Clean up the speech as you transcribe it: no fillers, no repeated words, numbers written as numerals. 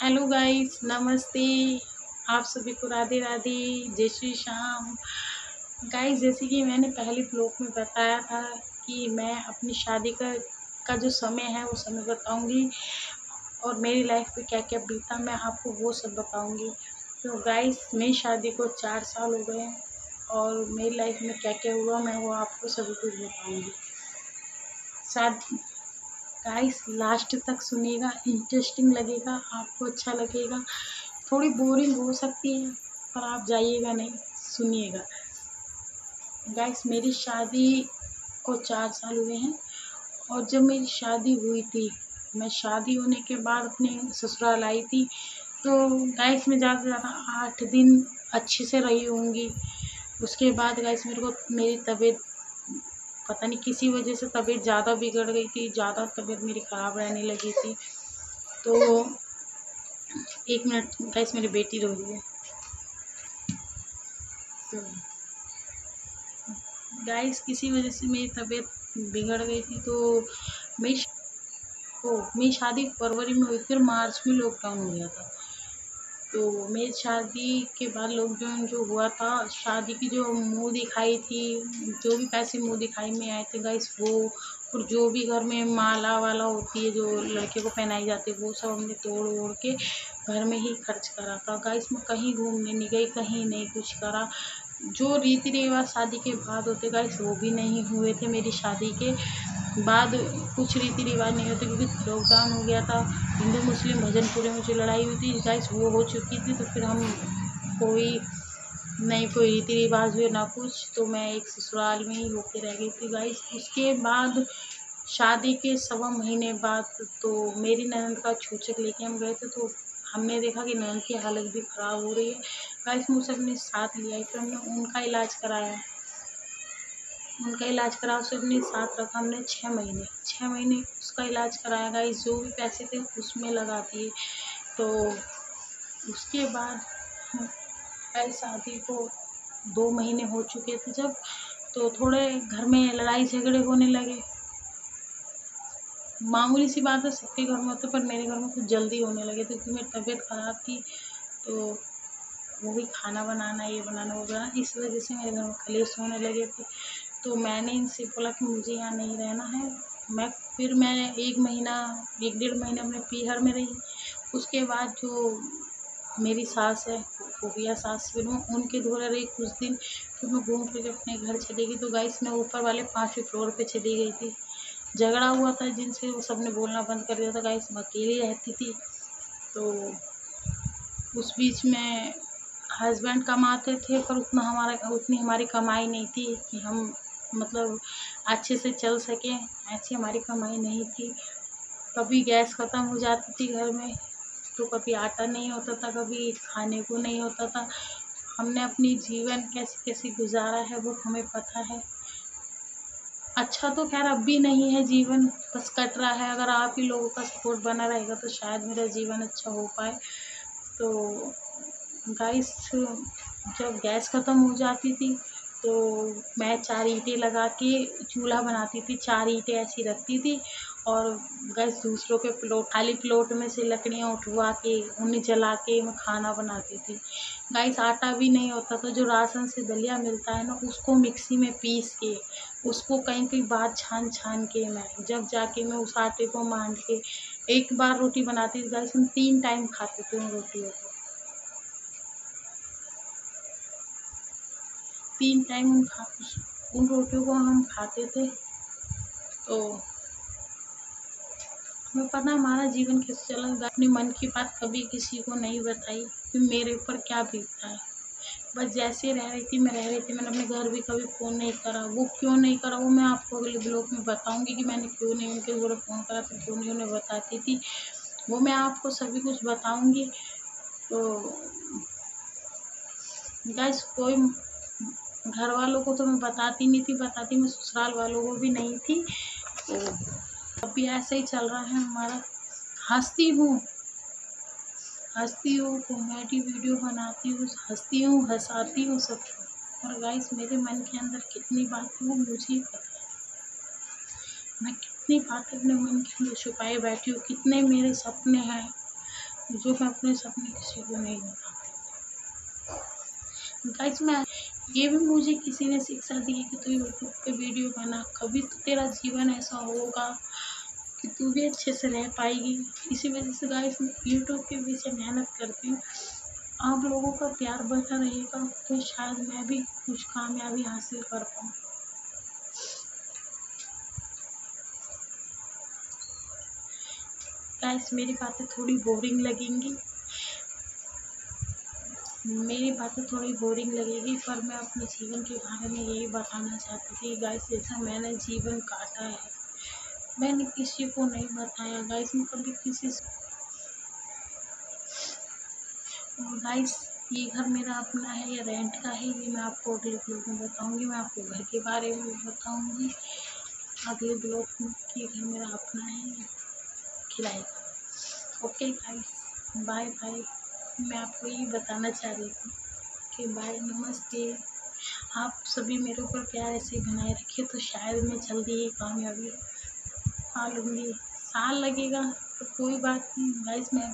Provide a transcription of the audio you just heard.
Hello guys, नमस्ते। आप सभी को राधे राधे, जय श्री श्याम। गाइस, जैसे कि मैंने पहले ब्लॉग में बताया था कि मैं अपनी शादी का जो समय है वो समय बताऊंगी और मेरी लाइफ में क्या क्या बीता मैं आपको वो सब बताऊंगी। तो गाइस, मेरी शादी को 4 साल हो गए हैं और मेरी लाइफ में क्या क्या हुआ मैं वो आपको सभी कुछ बताऊंगी। शादी गाइस, लास्ट तक सुनिएगा, इंटरेस्टिंग लगेगा, आपको अच्छा लगेगा। थोड़ी बोरिंग हो सकती है पर आप जाइएगा नहीं, सुनिएगा। गाइस, मेरी शादी को 4 साल हुए हैं और जब मेरी शादी हुई थी, मैं शादी होने के बाद अपने ससुराल आई थी। तो गाइस, मैं ज़्यादा से ज़्यादा 8 दिन अच्छे से रही होंगी। उसके बाद गाइस, मेरी तबीयत पता नहीं किसी वजह से तबीयत ज़्यादा बिगड़ गई थी, ज़्यादा तबीयत मेरी ख़राब रहने लगी थी। तो 1 मिनट गाइस, मेरी बेटी रो रही है। तो गाइस, किसी वजह से मेरी तबीयत बिगड़ गई थी। तो मेरी मेरी शादी फरवरी में हुई, फिर मार्च में लॉकडाउन हो गया था। तो मेरी शादी के बाद लॉकडाउन जो हुआ था, शादी की जो मुँह दिखाई थी, जो भी पैसे मुँह दिखाई में आए थे गाइस, वो और जो भी घर में माला वाला होती है जो लड़के को पहनाई जाती है, वो सब हमने तोड़ ओड़ के घर में ही खर्च करा था। गाइस, मैं कहीं घूमने नहीं गई, कहीं नहीं कुछ करा। जो रीति रिवाज शादी के बाद होते गाइस, वो भी नहीं हुए थे मेरी शादी के बाद। कुछ रीति रिवाज नहीं होते क्योंकि लॉकडाउन हो गया था। हिंदू मुस्लिम भजनपुरे में जो लड़ाई हुई थी गाइस, वो हो चुकी थी। तो फिर हम कोई नहीं, कोई रीति रिवाज हुए ना कुछ। तो मैं एक ससुराल में ही होके रह गई थी गाइस। उसके बाद शादी के 1.25 महीने बाद तो मेरी ननद का छूचक लेके हम गए थे। तो हमने देखा कि ननद की हालत भी ख़राब हो रही है गाइस। मुझे अपने साथ लिया, फिर हमने उनका इलाज कराया। उसे अपने साथ रखा हमने 6 महीने उसका इलाज कराया गाइस। जो भी पैसे थे उसमें लगा दिए। तो उसके बाद गाइस, शादी को 2 महीने हो चुके थे जब, तो थोड़े घर में लड़ाई झगड़े होने लगे। मामूली सी बात है, सबके घर में होते, पर मेरे घर में कुछ जल्दी होने लगे थे क्योंकि मेरी तबीयत ख़राब थी। तो वो भी खाना बनाना, ये बनाना, वो बनाना, इस वजह से मेरे घर में कलेश होने लगे थे। तो मैंने इनसे बोला कि मुझे यहाँ नहीं रहना है। मैं 1 महीना, 1 डेढ़ महीना मैं पीहर में रही। उसके बाद जो मेरी सास है, फूफिया सास, फिर मैं उनके धोरे रही कुछ दिन। फिर मैं घूम फिर के अपने घर चली गई। तो गाइस, मैं ऊपर वाले 5वें फ्लोर पे चली गई थी। झगड़ा हुआ था जिनसे, वो सब ने बोलना बंद कर दिया था गाइस। मैं अकेली रहती थी। तो उस बीच में हस्बैंड कमाते थे, पर उतनी हमारी कमाई नहीं थी कि हम मतलब अच्छे से चल सकें। ऐसी हमारी कमाई नहीं थी। कभी गैस ख़त्म हो जाती थी घर में, तो कभी आटा नहीं होता था, कभी खाने को नहीं होता था। हमने अपनी जीवन कैसे कैसे गुजारा है वो हमें पता है। अच्छा तो खैर अब भी नहीं है, जीवन बस कट रहा है। अगर आप ही लोगों का सपोर्ट बना रहेगा तो शायद मेरा जीवन अच्छा हो पाए। तो गाइस, जब गैस ख़त्म हो जाती थी तो मैं 4 ईंटें लगा के चूल्हा बनाती थी। 4 ईंटें ऐसी रखती थी और गैस दूसरों के खाली प्लॉट में से लकड़ियाँ उठवा के उन्हें जला के मैं खाना बनाती थी। गाइस, आटा भी नहीं होता था। जो राशन से दलिया मिलता है ना, उसको मिक्सी में पीस के, उसको कहीं कहीं बार छान छान के मैं उस आटे को मान के एक बार रोटी बनाती थी। गाइस, हम 3 टाइम खाते थे उन रोटियों को। 3 टाइम उन रोटियों को हम खाते थे। तो हमें पता है हमारा जीवन कैसे चला। अपने मन की बात कभी किसी को नहीं बताई कि मेरे ऊपर क्या बीतता है। बस जैसे रह रही थी मैं रह रही थी। मैंने अपने घर भी कभी फ़ोन नहीं करा। वो क्यों नहीं करा वो मैं आपको अगले ब्लॉग में बताऊंगी कि मैंने क्यों नहीं उनके घर फ़ोन करा, तो क्यों नहीं उन्हें बताती थी, वो मैं आपको सभी कुछ बताऊंगी। तो गाइस, कोई घर वालों को तो मैं बताती नहीं थी, बताती मैं ससुराल वालों को भी नहीं थी। तो अभी ऐसे ही चल रहा है हमारा। हँसती हूँ, कॉमेडी वीडियो बनाती हूँ, हँसती हूँ, हँसाती हूँ सबको। और गाइस, मेरे मन के अंदर कितनी बातें वो मुझे ही पता है। मैं कितनी बातें अपने मन के अंदर छुपाए बैठी हूँ, कितने मेरे सपने हैं जो मैं अपने सपने किसी को नहीं बताती। गाइस मैं ये भी मुझे किसी ने शिक्षा दी है कि तू यूट्यूब पे वीडियो बना, कभी तो तेरा जीवन ऐसा होगा कि तू भी अच्छे से रह पाएगी। इसी वजह से गाइस मैं यूट्यूब के पीछे मेहनत करती हूँ। आप लोगों का प्यार बढ़ता रहेगा तो शायद मैं भी कुछ कामयाबी हासिल कर पाऊँ। गाइस मेरी बातें थोड़ी बोरिंग लगेंगी, लगेगी, पर मैं अपने जीवन के बारे में यही बताना चाहती थी गाइस। जैसा मैंने जीवन काटा है, मैंने किसी को नहीं बताया गाइस। मैं कभी किसी से गाइस ये घर मेरा अपना है या रेंट का है, ये मैं आपको अगले ब्लॉग में बताऊंगी। मैं आपको घर के बारे में भी बताऊंगी अगले ब्लॉग में कि घर मेरा अपना है या किराए का। Okay guys, bye bye. मैं आपको यही बताना चाह रही थी कि बाय, नमस्ते। आप सभी मेरे ऊपर प्यार ऐसे ही बनाए रखिए तो शायद मैं जल्दी ही कामयाबी पा लूँगी। साल लगेगा तो कोई बात नहीं गाइस। मैं